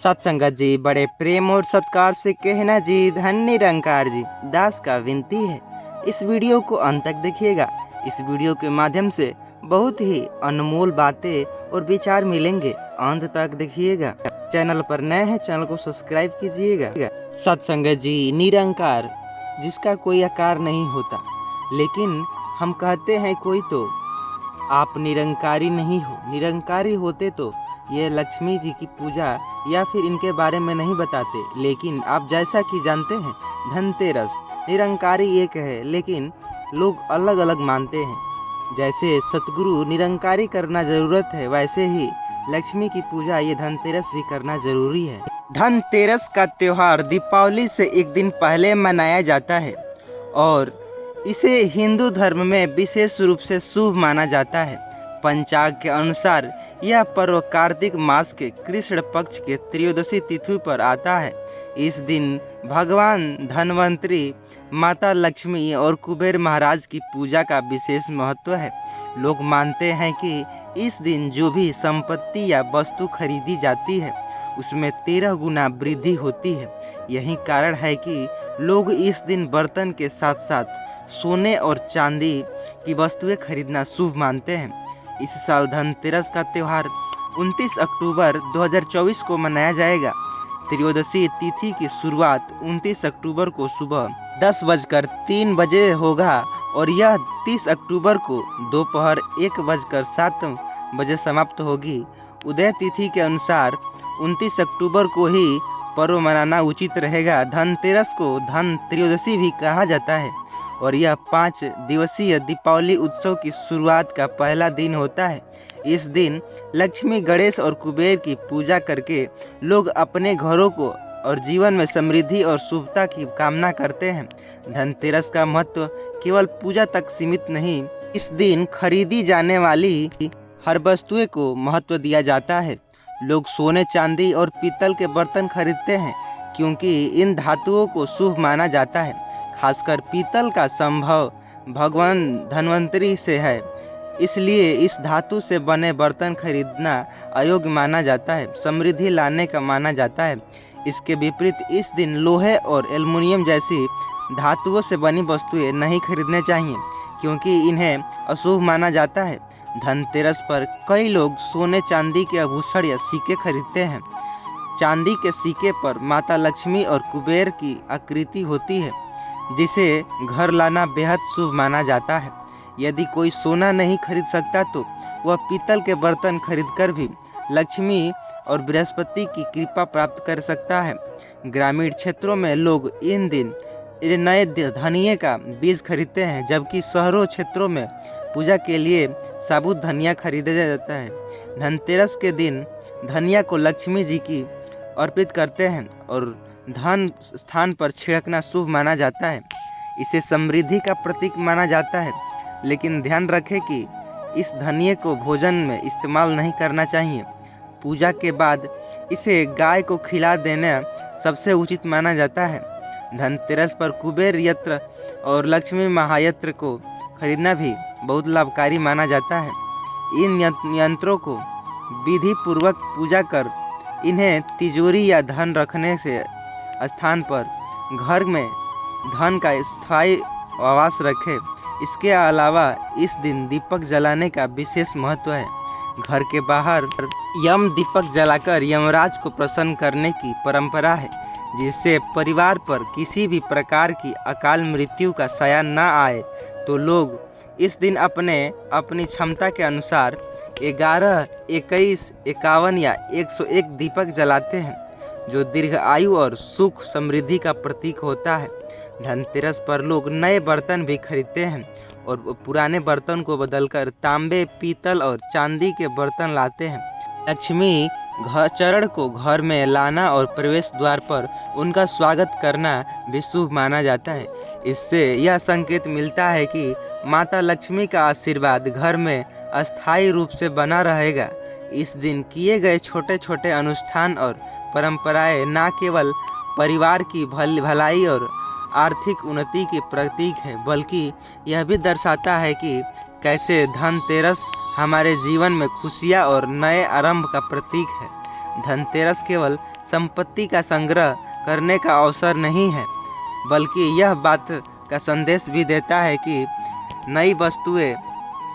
सत्संगत जी बड़े प्रेम और सत्कार से कहना जी धन निरंकार जी दास का विनती है। इस वीडियो को अंत तक देखिएगा। इस वीडियो के माध्यम से बहुत ही अनमोल बातें और विचार मिलेंगे। अंत तक देखिएगा। चैनल पर नए हैं चैनल को सब्सक्राइब कीजिएगा। सत्संगत जी निरंकार जिसका कोई आकार नहीं होता, लेकिन हम कहते हैं कोई तो आप निरंकारी नहीं हो। निरंकारी होते तो ये लक्ष्मी जी की पूजा या फिर इनके बारे में नहीं बताते। लेकिन आप जैसा कि जानते हैं धनतेरस निरंकारी एक है, लेकिन लोग अलग अलग मानते हैं। जैसे सतगुरु निरंकारी करना ज़रूरत है, वैसे ही लक्ष्मी की पूजा ये धनतेरस भी करना ज़रूरी है। धनतेरस का त्यौहार दीपावली से एक दिन पहले मनाया जाता है और इसे हिंदू धर्म में विशेष रूप से शुभ माना जाता है। पंचांग के अनुसार यह पर्व कार्तिक मास के कृष्ण पक्ष के त्रयोदशी तिथि पर आता है। इस दिन भगवान धनवंतरी, माता लक्ष्मी और कुबेर महाराज की पूजा का विशेष महत्व है। लोग मानते हैं कि इस दिन जो भी संपत्ति या वस्तु खरीदी जाती है उसमें 13 गुना वृद्धि होती है। यही कारण है कि लोग इस दिन बर्तन के साथ साथ सोने और चांदी की वस्तुएं खरीदना शुभ मानते हैं। इस साल धनतेरस का त्यौहार 29 अक्टूबर 2024 को मनाया जाएगा। त्रयोदशी तिथि की शुरुआत 29 अक्टूबर को सुबह 10:03 होगा और यह 30 अक्टूबर को दोपहर 1:07 समाप्त होगी। उदय तिथि के अनुसार 29 अक्टूबर को ही पर्व मनाना उचित रहेगा। धनतेरस को धन त्रयोदशी भी कहा जाता है और यह 5 दिवसीय दीपावली उत्सव की शुरुआत का पहला दिन होता है। इस दिन लक्ष्मी, गणेश और कुबेर की पूजा करके लोग अपने घरों को और जीवन में समृद्धि और शुभता की कामना करते हैं। धनतेरस का महत्व केवल पूजा तक सीमित नहीं, इस दिन खरीदी जाने वाली हर वस्तुएं को महत्व दिया जाता है। लोग सोने, चांदी और पीतल के बर्तन खरीदते हैं क्योंकि इन धातुओं को शुभ माना जाता है। खासकर पीतल का संभव भगवान धनवंतरी से है, इसलिए इस धातु से बने बर्तन खरीदना अयोग्य माना जाता है, समृद्धि लाने का माना जाता है। इसके विपरीत इस दिन लोहे और एल्युमिनियम जैसी धातुओं से बनी वस्तुएं नहीं खरीदने चाहिए क्योंकि इन्हें अशुभ माना जाता है। धनतेरस पर कई लोग सोने चांदी के आभूषण या सिक्के खरीदते हैं। चांदी के सिक्के पर माता लक्ष्मी और कुबेर की आकृति होती है, जिसे घर लाना बेहद शुभ माना जाता है। यदि कोई सोना नहीं खरीद सकता तो वह पीतल के बर्तन खरीदकर भी लक्ष्मी और बृहस्पति की कृपा प्राप्त कर सकता है। ग्रामीण क्षेत्रों में लोग इन दिन नए धनिये का बीज खरीदते हैं, जबकि शहरों क्षेत्रों में पूजा के लिए साबुत धनिया खरीदा जाता है। धनतेरस के दिन धनिया को लक्ष्मी जी की अर्पित करते हैं और धन स्थान पर छिड़कना शुभ माना जाता है। इसे समृद्धि का प्रतीक माना जाता है, लेकिन ध्यान रखें कि इस धनिये को भोजन में इस्तेमाल नहीं करना चाहिए। पूजा के बाद इसे गाय को खिला देना सबसे उचित माना जाता है। धनतेरस पर कुबेर यंत्र और लक्ष्मी महायंत्र को खरीदना भी बहुत लाभकारी माना जाता है। इन यंत्रों को विधि पूर्वक पूजा कर इन्हें तिजोरी या धन रखने से स्थान पर घर में धन का स्थायी आवास रखे। इसके अलावा इस दिन दीपक जलाने का विशेष महत्व है। घर के बाहर यम दीपक जलाकर यमराज को प्रसन्न करने की परंपरा है, जिससे परिवार पर किसी भी प्रकार की अकाल मृत्यु का साया न आए। तो लोग इस दिन अपनी क्षमता के अनुसार 11, 21, 51 या 101 दीपक जलाते हैं, जो दीर्घ आयु और सुख समृद्धि का प्रतीक होता है। धनतेरस पर लोग नए बर्तन भी खरीदते हैं और पुराने बर्तन को बदलकर तांबे, पीतल और चांदी के बर्तन लाते हैं। लक्ष्मी चरण को घर में लाना और प्रवेश द्वार पर उनका स्वागत करना भी शुभ माना जाता है। इससे यह संकेत मिलता है कि माता लक्ष्मी का आशीर्वाद घर में अस्थायी रूप से बना रहेगा। इस दिन किए गए छोटे छोटे अनुष्ठान और परंपराएं न केवल परिवार की भलाई और आर्थिक उन्नति की प्रतीक है, बल्कि यह भी दर्शाता है कि कैसे धनतेरस हमारे जीवन में खुशियाँ और नए आरंभ का प्रतीक है। धनतेरस केवल संपत्ति का संग्रह करने का अवसर नहीं है, बल्कि यह बात का संदेश भी देता है कि नई वस्तुएं,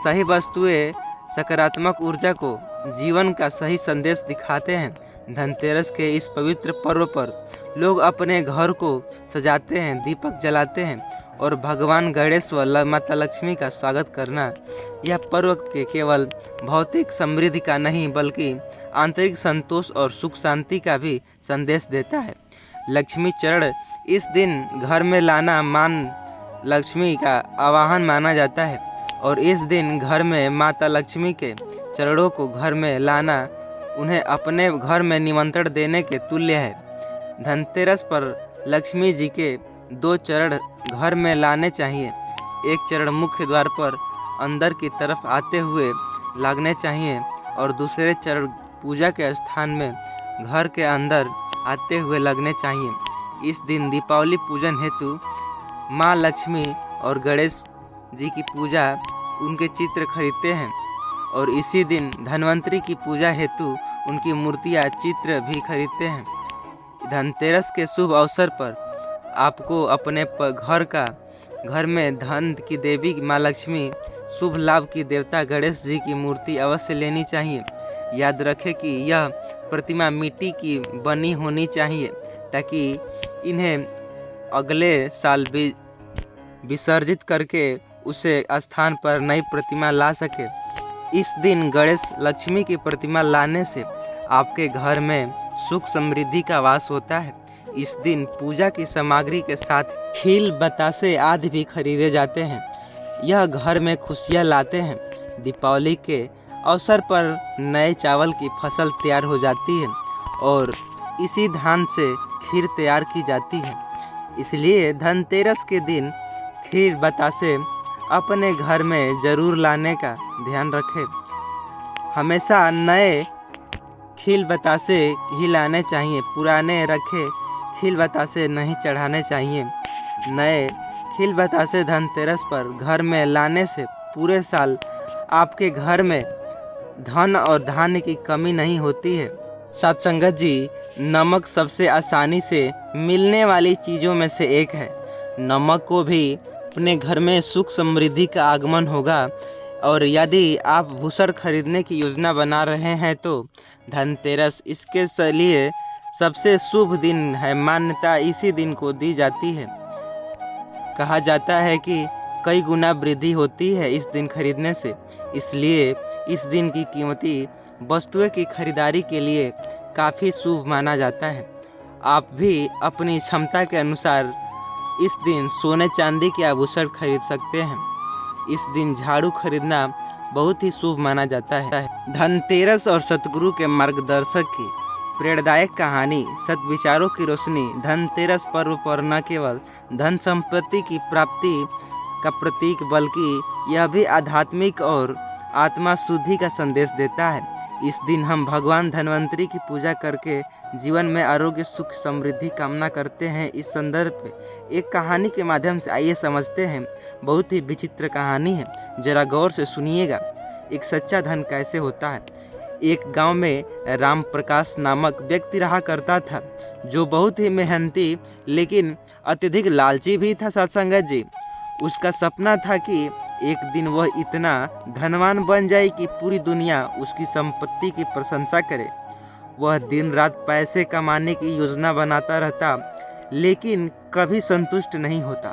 सही वस्तुएं सकारात्मक ऊर्जा को जीवन का सही संदेश दिखाते हैं। धनतेरस के इस पवित्र पर्व पर लोग अपने घर को सजाते हैं, दीपक जलाते हैं और भगवान गणेश व माता लक्ष्मी का स्वागत करना यह पर्व के केवल भौतिक समृद्धि का नहीं बल्कि आंतरिक संतोष और सुख शांति का भी संदेश देता है। लक्ष्मी चरण इस दिन घर में लाना मान लक्ष्मी का आवाहन माना जाता है और इस दिन घर में माता लक्ष्मी के चरणों को घर में लाना उन्हें अपने घर में निमंत्रण देने के तुल्य है। धनतेरस पर लक्ष्मी जी के 2 चरण घर में लाने चाहिए। एक चरण मुख्य द्वार पर अंदर की तरफ आते हुए लगने चाहिए और दूसरे चरण पूजा के स्थान में घर के अंदर आते हुए लगने चाहिए। इस दिन दीपावली पूजन हेतु माँ लक्ष्मी और गणेश जी की पूजा उनके चित्र खरीदते हैं और इसी दिन धन्वंतरी की पूजा हेतु उनकी मूर्तियाँ चित्र भी खरीदते हैं। धनतेरस के शुभ अवसर पर आपको अपने घर में धन की देवी माँ लक्ष्मी, शुभ लाभ की देवता गणेश जी की मूर्ति अवश्य लेनी चाहिए। याद रखें कि यह प्रतिमा मिट्टी की बनी होनी चाहिए ताकि इन्हें अगले साल भी विसर्जित करके उसे स्थान पर नई प्रतिमा ला सके। इस दिन गणेश लक्ष्मी की प्रतिमा लाने से आपके घर में सुख समृद्धि का वास होता है। इस दिन पूजा की सामग्री के साथ खील, बतासे आदि भी खरीदे जाते हैं। यह घर में खुशियाँ लाते हैं। दीपावली के अवसर पर नए चावल की फसल तैयार हो जाती है और इसी धान से खीर तैयार की जाती है। इसलिए धनतेरस के दिन खीर, बतासे अपने घर में ज़रूर लाने का ध्यान रखें। हमेशा नए खील बतासे ही लाने चाहिए, पुराने रखे खील बतासे नहीं चढ़ाने चाहिए। नए खील बतासे धनतेरस पर घर में लाने से पूरे साल आपके घर में धन और धान्य की कमी नहीं होती है। साथ संगत जी, नमक सबसे आसानी से मिलने वाली चीज़ों में से एक है। नमक को भी अपने घर में सुख समृद्धि का आगमन होगा और यदि आप भूषण खरीदने की योजना बना रहे हैं तो धनतेरस इसके लिए सबसे शुभ दिन है। मान्यता इसी दिन को दी जाती है। कहा जाता है कि कई गुना वृद्धि होती है इस दिन खरीदने से, इसलिए इस दिन की कीमती वस्तुएं की खरीदारी के लिए काफ़ी शुभ माना जाता है। आप भी अपनी क्षमता के अनुसार इस दिन सोने चांदी के आभूषण खरीद सकते हैं। इस दिन झाड़ू खरीदना बहुत ही शुभ माना जाता है। धनतेरस और सतगुरु के मार्गदर्शक की प्रेरणादायक कहानी, सत विचारों की रोशनी। धनतेरस पर्व पर न केवल धन संपत्ति की प्राप्ति का प्रतीक बल्कि यह भी आध्यात्मिक और आत्मा शुद्धि का संदेश देता है। इस दिन हम भगवान धन्वंतरी की पूजा करके जीवन में आरोग्य, सुख, समृद्धि कामना करते हैं। इस संदर्भ पे एक कहानी के माध्यम से आइए समझते हैं। बहुत ही विचित्र कहानी है, जरा गौर से सुनिएगा। एक सच्चा धन कैसे होता है। एक गांव में राम प्रकाश नामक व्यक्ति रहा करता था, जो बहुत ही मेहनती लेकिन अत्यधिक लालची भी था। सत्संगत जी, उसका सपना था कि एक दिन वह इतना धनवान बन जाए कि पूरी दुनिया उसकी संपत्ति की प्रशंसा करे। वह दिन रात पैसे कमाने की योजना बनाता रहता, लेकिन कभी संतुष्ट नहीं होता।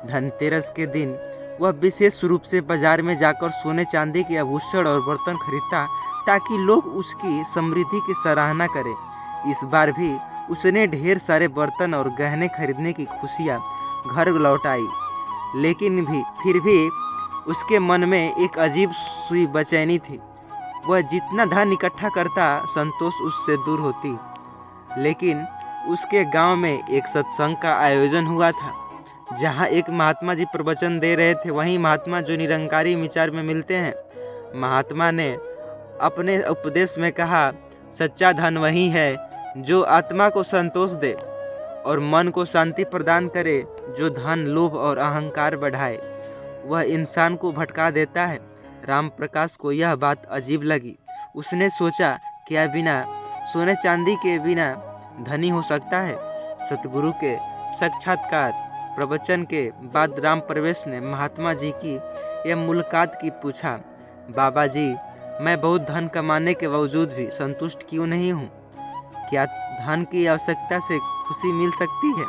धनतेरस के दिन वह विशेष रूप से बाजार में जाकर सोने चांदी के आभूषण और बर्तन खरीदता ताकि लोग उसकी समृद्धि की सराहना करें। इस बार भी उसने ढेर सारे बर्तन और गहने खरीदने की खुशियाँ घर लौट आई, लेकिन फिर भी उसके मन में एक अजीब सी बेचैनी थी। वह जितना धन इकट्ठा करता, संतोष उससे दूर होती। लेकिन उसके गांव में एक सत्संग का आयोजन हुआ था, जहां एक महात्मा जी प्रवचन दे रहे थे। वहीं महात्मा जो निरंकारी विचार में मिलते हैं, महात्मा ने अपने उपदेश में कहा, सच्चा धन वही है जो आत्मा को संतोष दे और मन को शांति प्रदान करे। जो धन, लोभ और अहंकार बढ़ाए वह इंसान को भटका देता है। राम प्रकाश को यह बात अजीब लगी। उसने सोचा, क्या बिना सोने चांदी के बिना धनी हो सकता है। सतगुरु के साक्षात्कार प्रवचन के बाद राम प्रवेश ने महात्मा जी की यह मुलाकात की पूछा, बाबा जी, मैं बहुत धन कमाने के बावजूद भी संतुष्ट क्यों नहीं हूँ? क्या धन की आवश्यकता से खुशी मिल सकती है?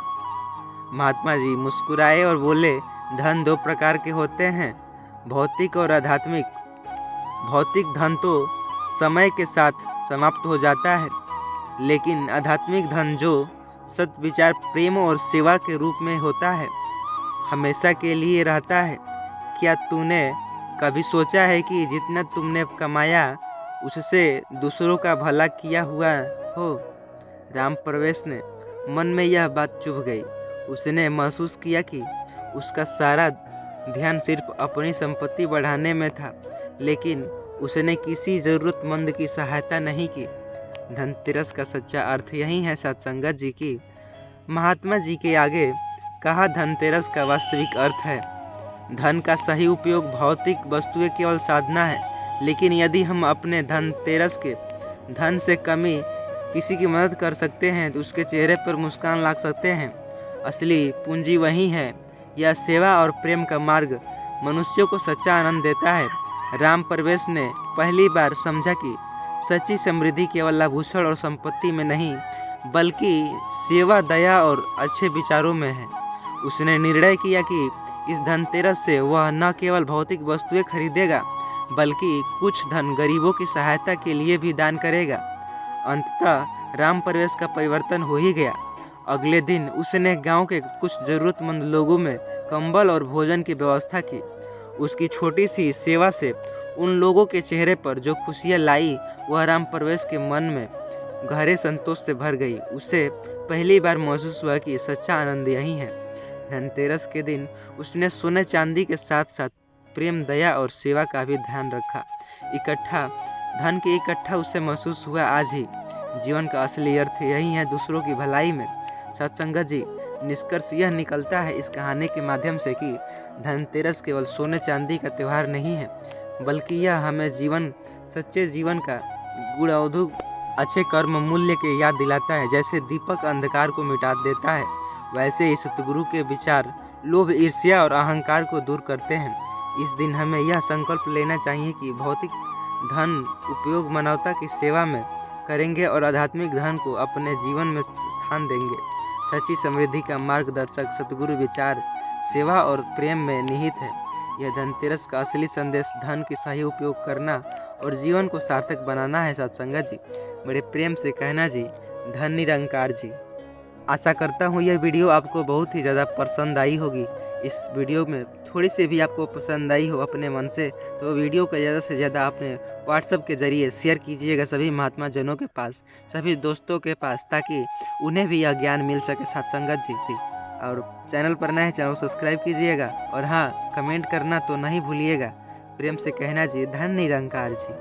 महात्मा जी मुस्कुराए और बोले, धन दो प्रकार के होते हैं, भौतिक और आध्यात्मिक। भौतिक धन तो समय के साथ समाप्त हो जाता है, लेकिन आध्यात्मिक धन जो सत्विचार, प्रेम और सेवा के रूप में होता है, हमेशा के लिए रहता है। क्या तूने कभी सोचा है कि जितना तुमने कमाया उससे दूसरों का भला किया हुआ हो? राम प्रवेश ने मन में यह बात चुभ गई। उसने महसूस किया कि उसका सारा ध्यान सिर्फ अपनी संपत्ति बढ़ाने में था, लेकिन उसने किसी ज़रूरतमंद की सहायता नहीं की। धनतेरस का सच्चा अर्थ यही है सत्संगत जी की। महात्मा जी के आगे कहा, धनतेरस का वास्तविक अर्थ है, धन का सही उपयोग। भौतिक वस्तुएं केवल साधना है, लेकिन यदि हम अपने धनतेरस के धन से कमी किसी की मदद कर सकते हैं तो उसके चेहरे पर मुस्कान ला सकते हैं। असली पूंजी वही है। यह सेवा और प्रेम का मार्ग मनुष्यों को सच्चा आनंद देता है। राम प्रवेश ने पहली बार समझा कि सच्ची समृद्धि केवल आभूषण और संपत्ति में नहीं, बल्कि सेवा, दया और अच्छे विचारों में है। उसने निर्णय किया कि इस धनतेरस से वह न केवल भौतिक वस्तुएं खरीदेगा, बल्कि कुछ धन गरीबों की सहायता के लिए भी दान करेगा। अंततः राम प्रवेश का परिवर्तन हो ही गया। अगले दिन उसने गांव के कुछ जरूरतमंद लोगों में कंबल और भोजन की व्यवस्था की। उसकी छोटी सी सेवा से उन लोगों के चेहरे पर जो खुशियाँ लाई, वह राम प्रवेश के मन में गहरे संतोष से भर गई। उसे पहली बार महसूस हुआ कि सच्चा आनंद यही है। धनतेरस के दिन उसने सोने चांदी के साथ साथ प्रेम, दया और सेवा का भी ध्यान रखा। धन के इकट्ठा उसे महसूस हुआ, आज ही जीवन का असली अर्थ यही है, दूसरों की भलाई में। सत्संगत जी, निष्कर्ष यह निकलता है इस कहानी के माध्यम से कि धनतेरस केवल सोने चांदी का त्यौहार नहीं है, बल्कि यह हमें सच्चे जीवन का गुणावधु, अच्छे कर्म, मूल्य के याद दिलाता है। जैसे दीपक अंधकार को मिटा देता है, वैसे ही सतगुरु के विचार लोभ, ईर्ष्या और अहंकार को दूर करते हैं। इस दिन हमें यह संकल्प लेना चाहिए कि भौतिक धन उपयोग मानवता की सेवा में करेंगे और आध्यात्मिक धन को अपने जीवन में स्थान देंगे। सच्ची समृद्धि का मार्गदर्शक सतगुरु विचार, सेवा और प्रेम में निहित है। यह धनतेरस का असली संदेश धन की सही उपयोग करना और जीवन को सार्थक बनाना है। सत्संगत जी, बड़े प्रेम से कहना जी, धन निरंकार जी। आशा करता हूँ यह वीडियो आपको बहुत ही ज़्यादा पसंद आई होगी। इस वीडियो में थोड़ी सी भी आपको पसंद आई हो अपने मन से, तो वीडियो को ज़्यादा से ज़्यादा अपने व्हाट्सएप के ज़रिए शेयर कीजिएगा सभी महात्मा जनों के पास, सभी दोस्तों के पास, ताकि उन्हें भी यह ज्ञान मिल सके सत्संगत जी की। और चैनल पर नए हैं, चैनल सब्सक्राइब कीजिएगा और हाँ, कमेंट करना तो नहीं भूलिएगा। प्रेम से कहना जी, धन निरंकार जी।